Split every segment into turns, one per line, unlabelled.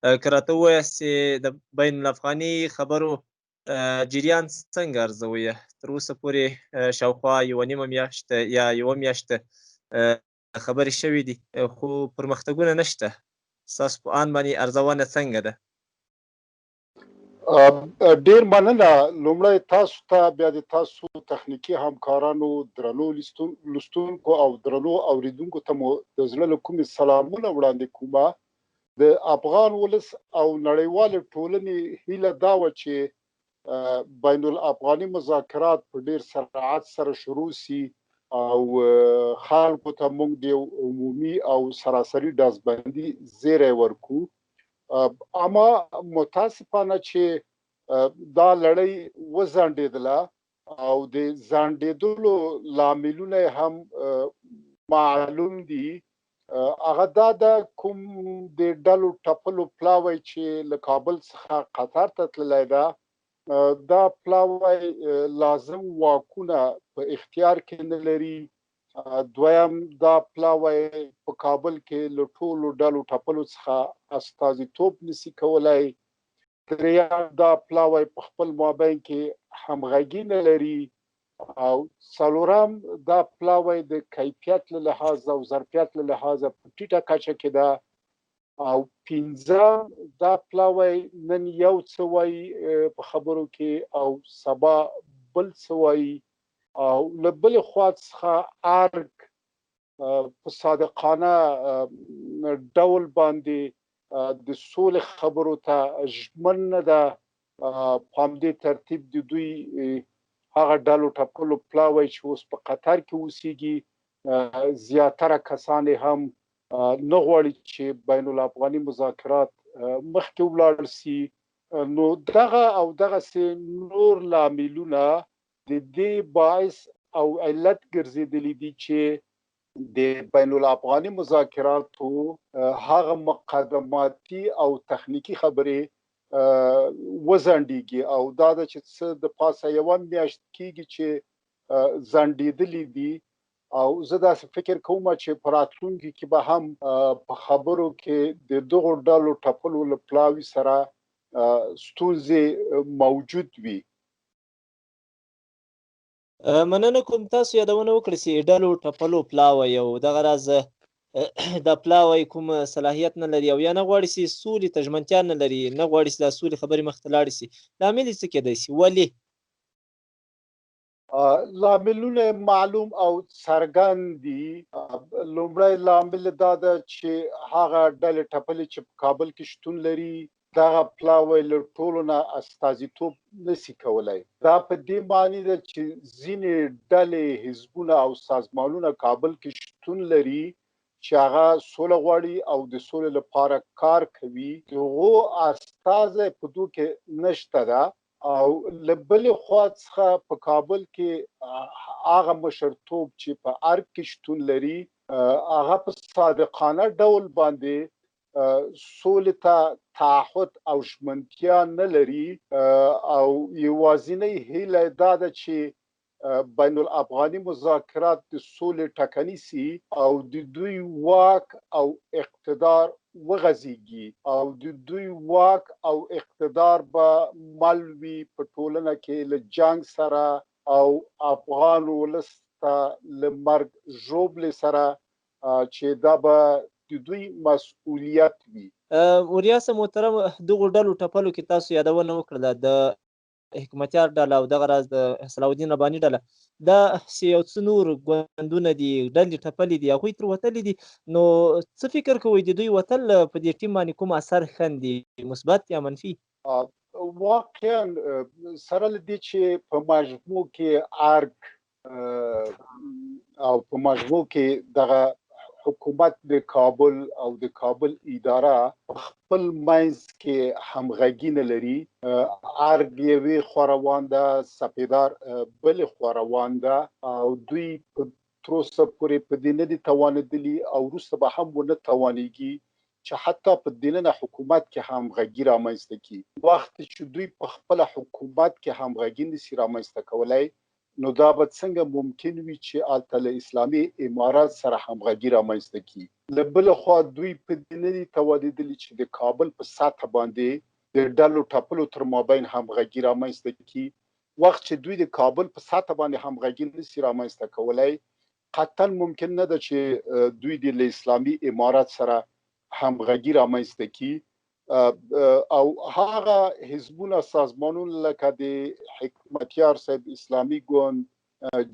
که راته ووایاست چې د بین الافغاني خبرو جریان څنګه ارزوئ؟ تر اوسه پورې شاوخوا 1.5 میاشت یا 1 میاشت خبرې شوې دي، خو پرمختګونه نشته. ستاسو په آن باندې ارزونه څنګه ده؟
ډیر مننه. لومړی تاسو ته، بیا د تاسو تخنیکي همکارانو، درنو لوستونکو او درنو اوریدونکو ته مو د زړه له کومې سلامونه وړاندې کومه. د افغان ولس او نړیوالې ټولنې هیله دا وه چې بین الافغاني مذاکرات په ډیر سرعت سره شروع سي او خلکو ته موږ د عمومي او سراسري ډازبندي زیری ورکو. اما متاسفانه چې دا لړۍ وځنډېدله او د ځنډېدلو لاملونه هم معلوم دي. هغه دا د کوم د ډلو ټپلو پلاوی چې له کابل څخه قطر ته تللی ده، دا پلاوی لازم واکونه په اختیار کې نه لري. دویم، دا پلاوی په کابل کې له ټولو ډلو ټپلو څخه استازیتوب نشي کولای. دریم، دا پلاوی په خپل مابین کې همغږي نه لري. او څلورم، دا پلاوی د کیفیت له لحاظه او ظرفیت له لحاظه په ټیټه کچه کې ده. او پنځم، دا پلاوی نن یو څه وایي په خبرو کې او سبا بل څه وایي. او له بلې خوا څخه ارګ په صادقانه ډول باندې د سولې خبرو ته ژمن نه ده. په همدې ترتیب د دوی هغه ډلو ټپلو پلاوی چې اوس په قطر کې اوسېږي، زیاتره کسان هم نه غواړي چې بین الافغاني مذاکرات مخکې ولاړ سي. نو دغه او دغسې نور لاملونه د دې باعث او علت ګرځېدلي دي چې د بین الافغاني مذاکراتو هغه مقدماتي او تخنیکي خبرې وځنډېږي. او دا ده چې څه د پاسه 1 میاشت کېږي چې ځنډېدلي دي. او زه داسې فکر کوم چې په راتلونکي کې به هم په خبرو کې د دغو ډلو ټپلو له پلاوي سره ستونزې موجود وي.
مننه کوم. تاسو یادونه وکړه چې ډلو ټپلو پلاوی او دغه راز دا پلاوی کوم صلاحیت نه لري او یا نه غواړي چې سولې ته ژمنتیا نه لري، نه غواړي چې دا سولې خبرې مخته لاړې شي. لامل یې څه کېدای شي؟ ولې؟
لاملونه معلوم او څرګند دي. لومړی لامل دا ده چې هغه ډلې ټپلې چې په کابل کې شتون لري، دغه پلاوی له ټولو نه استازیتوب نشي کولای. دا په دې معنی ده چې ځینې ډلې، حزبونه او سازمانونه کابل کې شتون لري چې هغه سوله غواړي او د سولې لپاره کار کوي. د هغو استازی په دوی کې نشته ده. او له بلې خوا څخه په کابل کې هغه مشرتوب چې په ارګ کې شتون لري، هغه په صادقانه ډول باندې سولې ته تعهد او ژمنتیا نه لري. او یوازینۍ هیله دا ده چې بین الافغاني مذاکرات د سولې ټکني سي او د دوی واک او اقتدار وغځېږي. او د دوی واک او اقتدار به مل وي په ټولنه کې له جنګ سره او افغان ولس ته له مرګ ژوبلې سره، چې دا به د دوی مسؤلیت وي.
اوریا صاحب محترم، دغو ډلو ټپلو کې تاسو یادونه وکړله د حکمتیار ډله او دغه راز د صلاح الدین رباني ډله، دا یو څه نور ګوندونه دي، ډلې ټپلې دي، هغوی تر وتلي دي. نو څه فکر کوئ د دوی وتل په دې ټیم باندې کوم اثر ښندي، مثبت یا منفي؟
واقعا سره له دې چې په مجموع کې ارګ او په مجموع کې دغه حکومت د کابل او د کابل اداره خپل منځ کې همغږي نه لري. ارګ یوې خوا روان ده، سپیدار بلې خوا روان ده. او دوی تر اوسه پورې په دې نه دي توانېدلي او وروسته به هم ونه توانېږي چې حتی په دننه حکومت کې همغږي رامنځته کړي. وخت چې دوی په خپله حکومت کې همغږي نشي رامنځته کولی، نو دا به څنګه ممکن وي چې هلته له اسلامي امارات سره همغږي رامنځته کړي. له بله خوا دوی په دې نه دي توانېدلي چې د کابل په سطح باندې د ډلو ټپلو تر مابین همغږي رامنځته کړي. وخت چې دوی د کابل په سطح باندې همغږي نشي رامنځته کولی، قطعا ممکن نه ده چې دوی د اسلامي امارات سره همغږي رامنځته کړي. او هغه حزبونه سازمانونه لکه د حکمتیار صاحب اسلامي ګوند،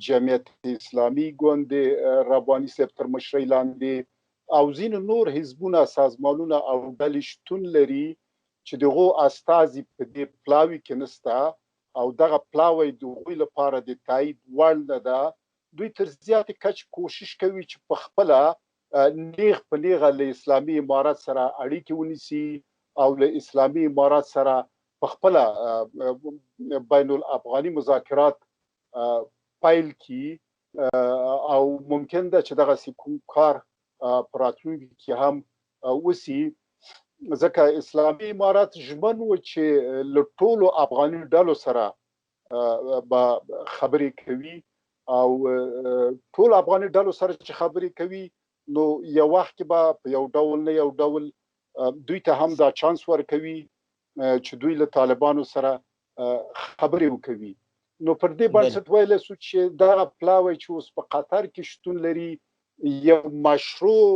جمعیت اسلامي ګوند رباني صاحب تر مشرۍ لاندې او ځینې نور حزبونه سازمانونه او ډلې شتون لري چې دغو استازي په دې پلاوي کې نسته او دغه پلاوی د هغوی لپاره د تایید وړ نه ده. دوی تر زیاتې کچې کوشش کوي چې په خپله نیغ په نیغه له اسلامي امارات سره اړیکې ونیسي او له اسلامي امارات سره په خپله بین الافغاني مذاکرات پیل کی او ممکن ده چې دغه کوم کار په راتلونکي کې هم وسي، ځکه اسلامي امارات ژمن و چې له ټولو افغاني ډلو سره به خبرې کوي او ټول افغاني ډلو سره چې خبرې کوي نو یو وخت کې به په یو ډول نه یو ډول دوی ته هم دا چانس ورکوي چې دوی له طالبانو سره خبرې وکوي. نو پر دې بنسټ ویلی سو چې دغه پلاوی چې اوس په قطر کې شتون لري یو مشروع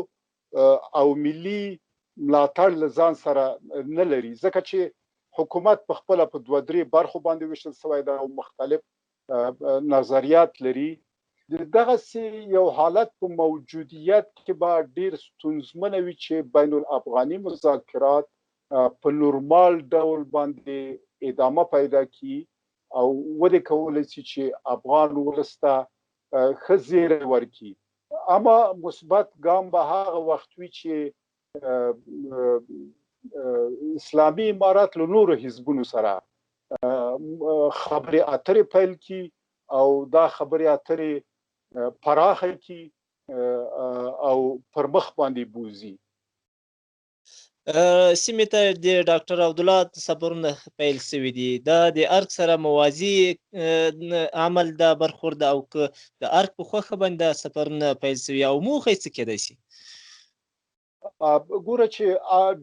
او ملي ملاتړ له ځان سره نه لري، ځکه چې حکومت په خپله په دوه درې برخو باندې ویشل سوی ده او مختلف نظریات لري. دغسې یو حالت په موجودیت کې به ډیر ستونزمنه وي چې بین الافغاني مذاکرات په نورمال ډول باندې ادامه پیدا کړي او ودې کولی شي چې افغان ولس ته ښه زیری ورکړي. اما مثبت ګام به هغه وخت وي چې اسلامي امارات له نورو حزبونو سره خبرې اترې پیل کړي او دا خبرې اترې پراخه کی او پر مخ باندې بوزي.
سیمې ته د ډاکټر عبدالله سفرونه پیل شوي دي، دا د ارګ سره موازي عمل دا برخورد او که د ارګ په خوښه باندې سفرونه پیل شوي او موخه یې څه کېدای شي؟
ګوره چې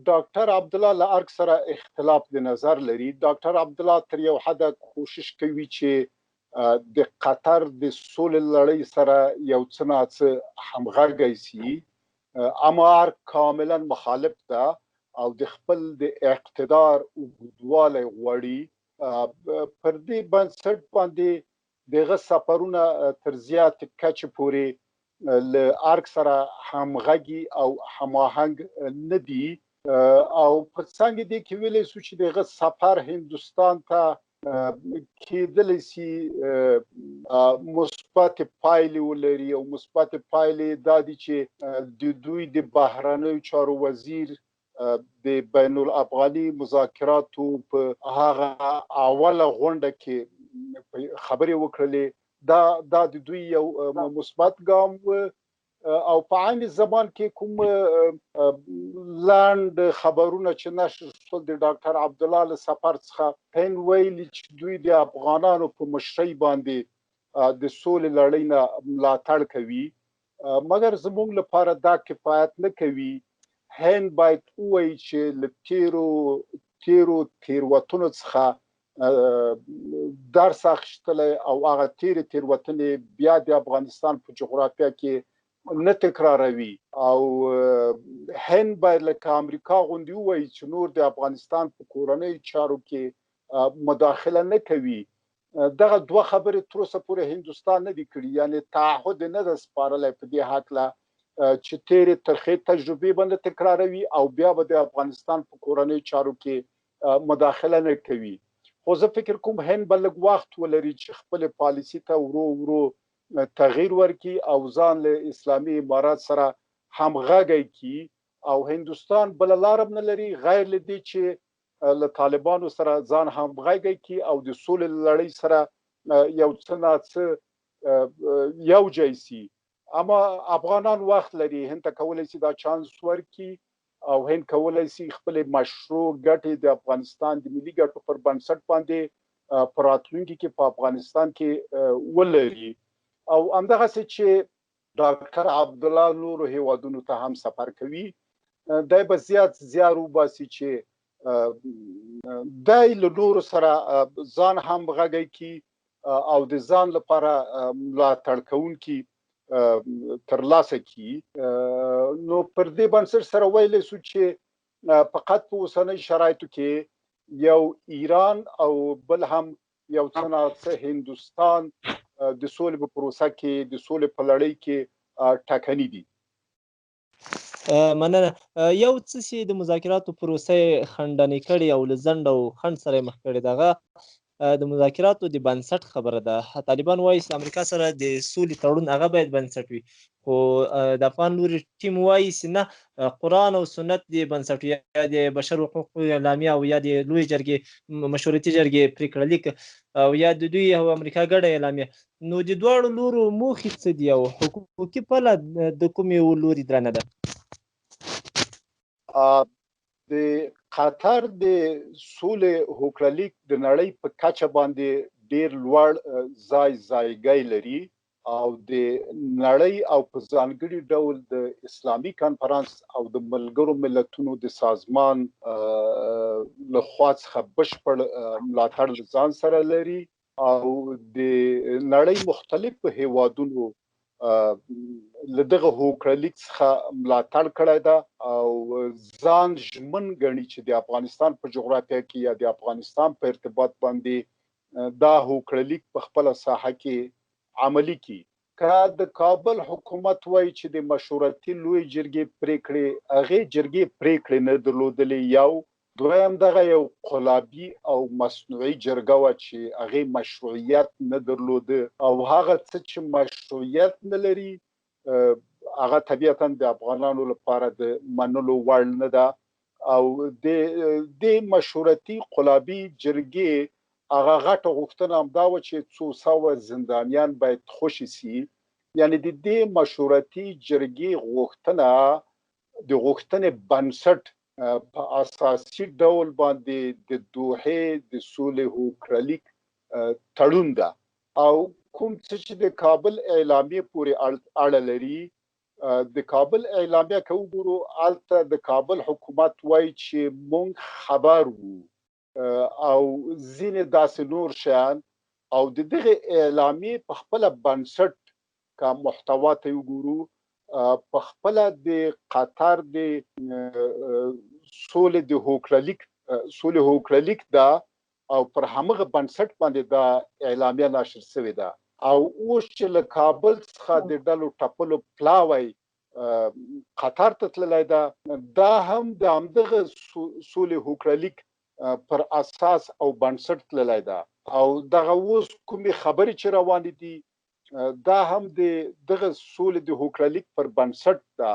ډاکټر عبدالله له ارګ سره اختلاف د نظر لري. ډاکټر عبدالله تر یو حده کوشش کوي چې د قطر د سولې لړۍ سره یو څه ناڅه همغږی سي، اما ارګ کاملا مخالف ده او د خپل د اقتدار اوږدوالی غواړي. پر دې بنسټ باندې دغه سفرونه تر زیاتې کچې پورې له ارګ سره همغږي او هماهنګ نه دي او په څنګ دې کې ویلی سو چې دغه سفر هندوستان ته کېدلی سي مثبت پایلې ولري او مثبت پایلې دا دي چې د دوی د بهرنیو چارو وزیر د بین الافغاني مذاکراتو په هغه اوله غونډه کې خبرې وکړلې، دا د دوی یو مثبت ګام و او په عین زمان کې کوم لاند خبرونه چې نشر شول د ډاکټر عبدالله له سفر څخه هند ویلي چې دوی د افغانانو په مشرۍ باندې د سولې لړۍ نه ملاتړ کوي، مګر زموږ لپاره دا کفایت نه کوي. هند باید ووایي چې له تیرو تیروتنو څخه درس اخیستلی او هغه تیرې تیروتنې بیا د افغانستان په جغرافیه کې نه تکراروي او هند باید لکه امریکا غوندې ووایي چې نور د افغانستان په کورنیو چارو کې مداخله نه کوي. دغه دوه خبرې تر اوسه پورې هندوستان نه دي کړي، یعنی تعهد نه ده سپارلی په دې هکله چې تیرې ترخې تجربې به نه تکراروي او بیا به د افغانستان په کورنیو چارو کې مداخله نه کوي. خو زه فکر کوم هند به لږ وخت ولري چې خپلې پالیسي ته ورو ورو تغییر ورکړي او ځان له اسلامي امارات سره همغږی کړي او هندوستان بله لاره نه لري غیر له دې چې له طالبانو سره ځان همغږی کړي او د سولې لړۍ سره یو څه ناڅه یو ځای سي. اما افغانان وخت لري، هند ته کولی شي دا چانس ورکړي او هند کولی شي خپلې مشروع ګټې د افغانستان د ملي ګټو پر بنسټ باندې په راتلونکي کې په افغانستان کې ولري او همدغسې چې ډاکټر عبدالله نورو هیوادونو ته هم سفر کوي دی به زیات زیار وباسي چې دی له نورو سره ځان هم غږی کړي او د ځان لپاره ملاتړ کوونکي ترلاسه کړي نو پر دې بنسټ سره ویلی سو چې فقط په اوسنۍ شرایطو کې یو ایران او بل هم یو څه هندوستان د سولې په پروسه کې د سولې په لړۍ کې ټاکني دي
مننه یو څه چې د مذاکراتو پروسه خنډنې کړې او له ځنډ او خنډ سره مخ کړې دغه د مذاکراتو د بنسټ خبره ده طالبان وایي چې امریکا سره د سولې تړون هغه باید بنسټ وي خو د افغان لوري ټیم وایي چې نه قرآن او سنت د بنسټ یا د بشر حقوقو اعلامیه او یا د لوی جرګې مشورتي جرګې پریکړه لیک او یا د دوی او امریکا ګډه اعلامیه نو د دواړو لورو موخې څه دي او حقوقي پله د کومې لوري درنه ده
د قطر د سولې هوکړلیک د نړۍ په کچه باندې ډیر لوړ ځایګی لري او د نړۍ او په ځانګړي ډول د اسلامي کنفرانس او د ملګرو ملتونو د سازمان لخوا څخه بشپړ ملاتړ ځان سره لري او د نړۍ مختلفو هیوادونو له دغه هوکړلیک څخه ملاتړ کړی ده او ځان ژمن ګڼي چې د افغانستان په جغرافیه کې یا د افغانستان په ارتباط باندې دا هوکړلیک په خپله ساحه کې عملي کړي که د کابل حکومت وایي چې د مشورتي لوی جرګې پریکړې هغې جرګې پریکړې نه درلودلې یو دویم دغه یو قلابي او مصنوعي جرګه وه چې هغې مشروعیت نه درلوده او هغه څه چې مشروعیت نه لري هغه طبیعتا د افغانانو لپاره د منلو وړ نه ده او د مشورتي قلابي جرګې هغه غټه غوښتنه همدا وه چې 200 زندانیان باید خوشي سي یعنی د دې مشورتي جرګې غوښتنه د غوښتنې بنسټ په اساسي ډول باندې د دوحې د سولې هوکړلیک تړون ده او کوم څه چې د کابل اعلامیې پورې اړه لري د کابل اعلامیه که وګورو هلته د کابل حکومت وایي چې موږ خبر وو او ځینې داسې نور شیان او د دغه اعلامیې په خپله بنسټ که محتوا ته وګورو په خپله د قطر د سولې د هوکړلیک ده او پر همغه بنسټ باندې دا اعلامیه نشر شوې ده او اوس چې له کابل څخه د ډلو ټپلو پلاوی قطر ته تللی ده دا هم د همدغه سولې هوکړلیک پر اساس او بنسټ تللی ده او دغه اوس کومې خبرې چې روانې دي دا هم دغه سولې د هوکړلیک پر بنسټ ده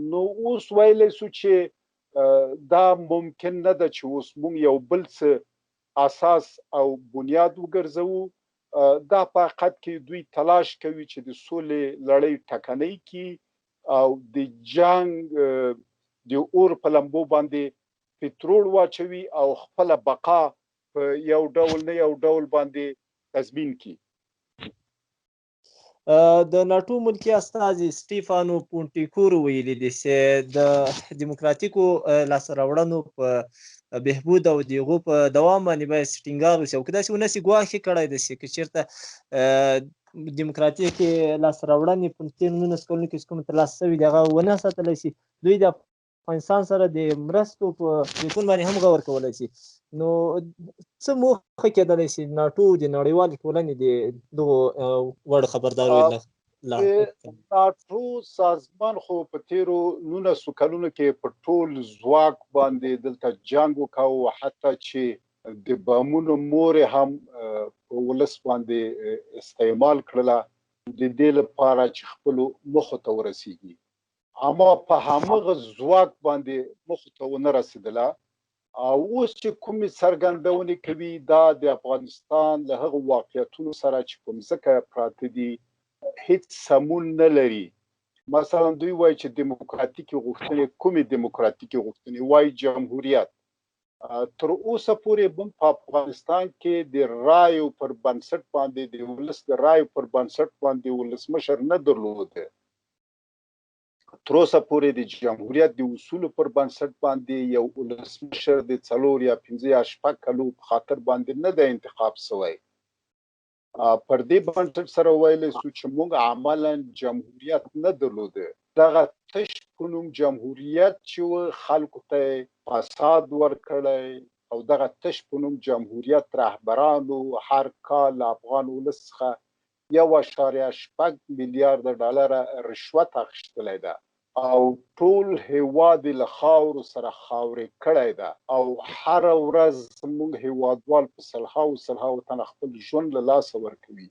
نو اوس ویلی سو چې دا ممکن نه ده چې اوس موږ یو بل څه اساس او بنیاد وګرځوو دا په حقیقت کې دوی تلاش کوي چې د سولې لړۍ ټکنۍ کړي او د جنګ د اور په لمبو باندې پترول واچوي او خپله بقا په یو ډول نه یو ډول باندې تضمین کړي
د ناټو ملکی استازي سټیفانو پونټیکور ویلي دي چې د دیموکراتیکو لاسته راوړنو په بهبود او د هغو په دوام باندې باید ټینګار وشي او که داسې ونه شي ګواښ یې کړی دی چې که چېرته دیموکراتیکې لاسته راوړنې په تېرو 19 کلونو کې چې کومې ترلاسه شوي دي هغه ونه ساتلی شي دوی د افغانستان سره د مرستو په ټلیفون باندې هم غور کولی شي نو څه موخه کېدلی شي ناټو د نړیوالې ټولنې د دغو وړ خبرداری
ناټو سازمان خو په تیرو 19 کلونو کې په ټول ځواک باندې دلته جنګ وکاو حتی چې د بامونو مورې هم په ولس باندې استعمال کړله د دې لپاره چې خپلو موخو ته ورسیږي اما په همغه ځواک باندې موخو ته ونه رسېدله او اوس چې کومې څرګندونې کوي دا د افغانستان له هغو واقعیتونو سره چې په مځکه پراته دي هیڅ سمون نه لري مثلا دوی وایي چې دیموکراتیکې غوښتنې کومې دیموکراتیکې غوښتنې وایي جمهوریت تر اوسه پورې موږ په افغانستان کې د رایو پر بنسټ باندې د ولس د رایو پر بنسټ باندې ولسمشر نه درلوده. تر اوسه پورې د جمهوریت د اصولو پر بنسټ باندې یو ولسمشر د 4 یا 5 یا 6 کلو په خاطر باندې نه د انتخاب شوی. پر دې بنسټ سره ویلی سو چې موږ عملا جمهوریت نه درلوده. دغه تش په نوم جمهوریت چې خلکو ته فساد ورکړی او دغه تش په نوم جمهوریت رهبرانو هر کال افغان ولس څخه 1.8 میلیارد ډالره رشوت اخیستلی ده او ټول هیواد له خاورو سره خاورې کړی ده او هر ورځ زموږ هیوادوال په سلهاو تنه خپل ژوند له لاسه ورکوي.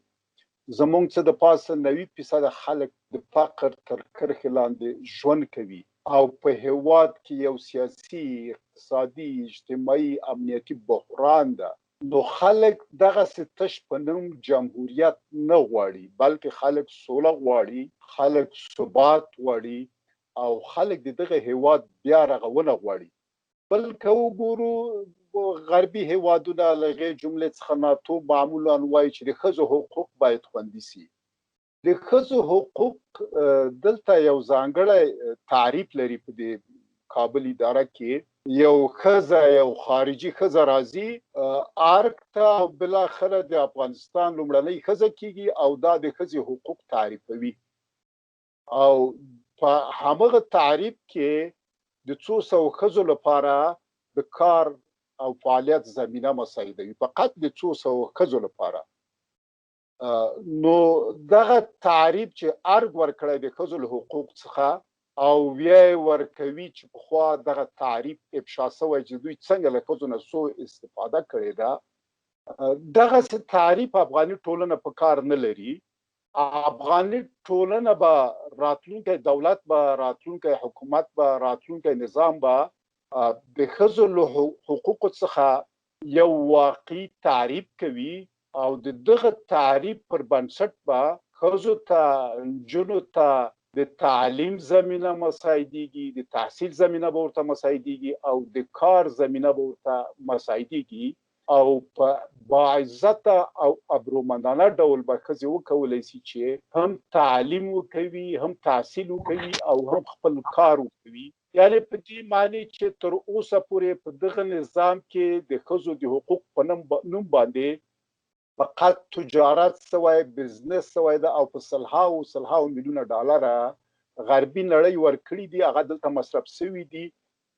زموږ څه د پاسه 90% خلک د فقر تر کرښې لاندې ژوند کوي او په هیواد کې یو سیاسي، اقتصادي، اجتماعي، امنیتي بحران ده. نو خلک دغسې تش په نوم جمهوریت نه غواړي بلکې خلک سوله غواړي، خلک ثبات غواړي او خلک د دغه هیواد بیا رغونه غواړي. بل که وګورو غربي هیوادونه له هغې جملې څخه ناتو معمولا وایي چې د ښځو حقوق باید خوندي سي. د ښځو حقوق دلته یو ځانګړی تعریف لري. په د کابل اداره کې یو ښځه، یو خارجي ښځه راځي ارګ ته او بالاخره د افغانستان لومړنۍ ښځه کیږي او دا د ښځې حقوق تعریفوي او په همغه تعریف کې د 200 ښځو لپاره د کار او فعالیت زمینه مساعدوي، فقط د 200 ښځو لپاره. نو دغه تعریف چې ارګ ورکړی د ښځو له حقوق څخه او بیا یې ورکوي چې پخوا دغه تعریف افشا شوی چې دوی څنګه له ښځو نه څو استفاده کړې ده. دغسې تعریف افغاني ټولنه په کار نه لري. افغاني ټولنه به راتلونکی دولت به راتلونکی حکومت به راتلونکی نظام به د ښځو له حقوقو څخه یو واقعي تعریف کوي او د دغه تعریف پر بنسټ به ښځو ته، نجونو ته د تعلیم زمینه مساعدېږي، د تحصیل زمینه به ورته مساعدېږي او د کار زمینه به ورته مساعدېږي او په باعزته او ابرومندانه ډول به ښځې وکولی شي چې هم تعلیم وکوي، هم تحصیل وکوي او هم خپل کار وکوي. یعنې په دې معنی چې تر اوسه پورې په دغه نظام کې د ښځو د حقوق په نوم باندې فقط تجارت سوی، بزنس سوی ده او په سلهاو میلیونه ډالره غربي نړۍ ورکړي دي، هغه دلته مصرف سوي دي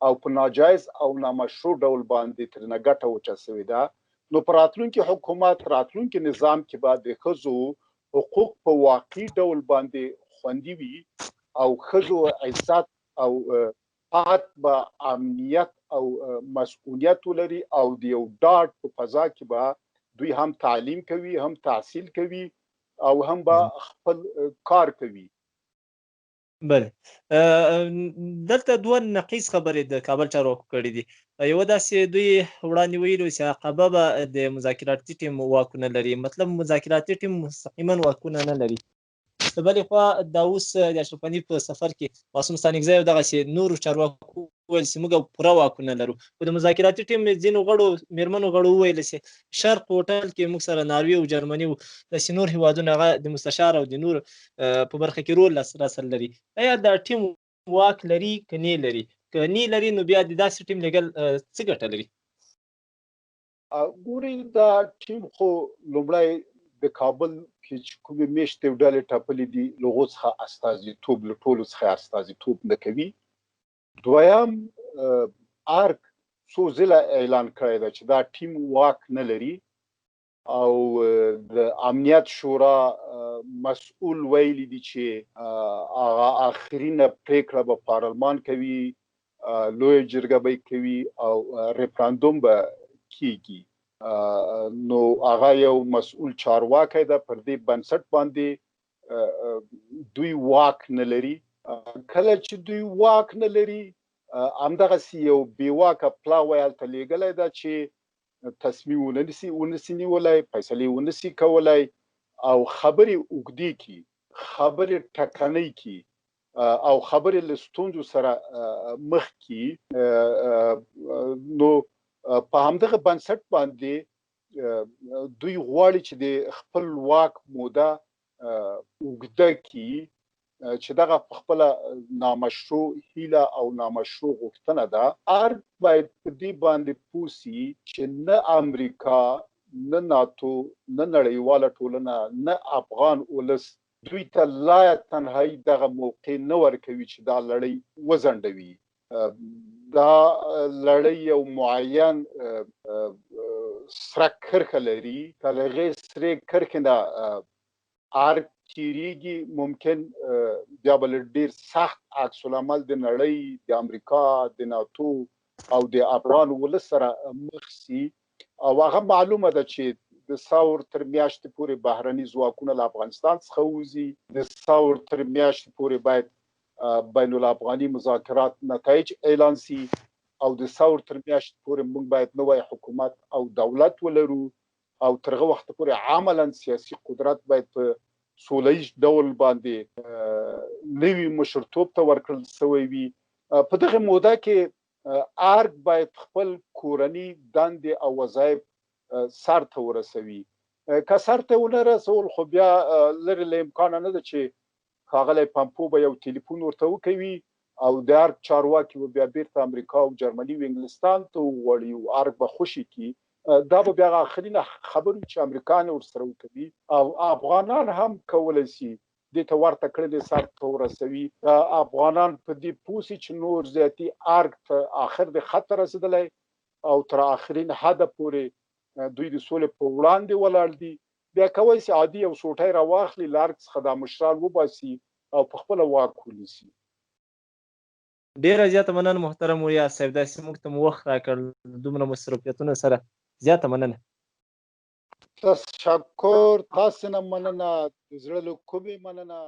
او په ناجایز او نامشروع ډول باندې ترېنه ګټه وچه سوې ده. نو په راتلونکي حکومت، راتلونکي نظام کې به د ښځو حقوق په واقعي ډول باندې خوندي وي او ښځو عزت او فقط به امنیت او مسؤلیت ولري او د یو ډاډ په فضا کې به دوی هم تعلیم کوي، هم تحصیل کوي او هم به خپل کار کوي.
بله، دلته دوه نقیض خبرې د کابل چارو کړي دي. یوه داسې دوی وړاندې ویلي چې عقبه به د مذاکراتي ټیم واکونه لري، مطلب مذاکراتي ټیم مستقیما واکونه نه لري. د بلې خوا دا اوس د اشرف غني په سفر کې معصوم ستانکزی او دغسې نورو چارواکو وویل چې موږ پوره واکونه لرو. خو د مذاکراتي ټیم ځینو غړو، میرمنو غړو وویل چې شرق هوټل کې موږ سره ناروې او جرمني او داسې نور هېوادونه هغه د مستشار او د نور په برخه کې رول راسره لري. ایا دا ټیم واک لري که نه لري؟ که نه لري نو بیا د داسې ټیم لګل څه ګټه لري؟
ګورئ، دا ټیم خو لومړی د کابل کې چې کومې میشتې ډلې ټاکلې دي له هغو څخه استازیتوب، له ټولو څخه استازیتوب نه کوي. دویم، ارګ څو ځله اعلان کړی ده چې دا ټیم واک نه لري او د امنیت شورا مسؤل ویلي دي چې هغه آخرینه پریکړه به پارلمان کوي، لویه جرګه به کوي او ریفراندوم به کیږي. نو هغه یو مسؤل چارواکی ده، پر دې بنسټ باندې دوی واک نه لري. کله چې دوی واک نه لري، همدغسې یو بې واکه پلاوی هلته لیږلی ده چې تصمیم ونسي نیولی، فیصلې ونسي کولی او خبرې اوږدې کړي، خبرې ټکنۍ کړي او خبرې له ستونزو سره مخ کړي. نو په همدغه بنسټ باندې دوی غواړي چې د خپل واک موده اوږده کړي چې دغه په خپله نامشروع هیله او نامشروع غوښتنه ده. ارګ باید په دې باندې پوه سي چې نه امریکا، نه ناتو، نه نړیواله ټولنه، نه افغان ولس دوی ته لا تنهایی دغه موقع نه ورکوي چې دا لړۍ وځنډوي. دا لړۍ یو معین سره کرښه لري، که له هغې سرې کرښې نه ارګ تیریږي ممکن بیا به له ډېر سخت عکس العمل د نړۍ، د امریکا، د ناتو او د افغان ولس سره مخ سي. او هغه معلومه ده چې د ثور تر میاشتې پورې بهرني ځواکونه له افغانستان څخه وځي. د ثور تر میاشتې پورې باید بین الافغاني مذاکرات نتایج اعلان سي او د ثور تر میاشتې پورې موږ باید نوی حکومت او دولت ولرو او تر هغه وخته پورې عملا سیاسي قدرت باید په سوله ییز ډول باندې نوي مشرتوب ته ورکړل سوی وي. په دغه موده کې ارګ باید خپل کورني دندې او وظایف سر ته ورسوي. که سر ته ونه رسول خو بیا لرې له امکانه نه ده چې ښاغلی پمپو به یو تلیفون ورته وکوي او د ارګ چارواکي به بیا بیرته امریکا او جرمني او انګلستان ته وغواړي او ارګ به خوشي کړي. دا به بیا آخرینه خبرې چې امریکایان ورسره وکوي او افغانان هم کولی سي دې ته ورته کړنې سر ته ورسوي. افغانان په دې پوه سي چې نور زیاتي ارګ ته آخر د خط ته رسېدلی او تر آخرین حده پورې دوی د سولې په وړاندې ولاړ دي. بیا کولی سي عادي یو سوټی راواخلي، له ارګ څخه دا مشران وباسي او په خپله واک ونیسي.
ډیره زیاته مننه محترم اوریا صاحب، داسې موږ ته مو وخت راکړ دومره مصروفیتونو سره، زیاته مننه.
تشکر، تاسو نه مننه، د زړه له کومې مننه.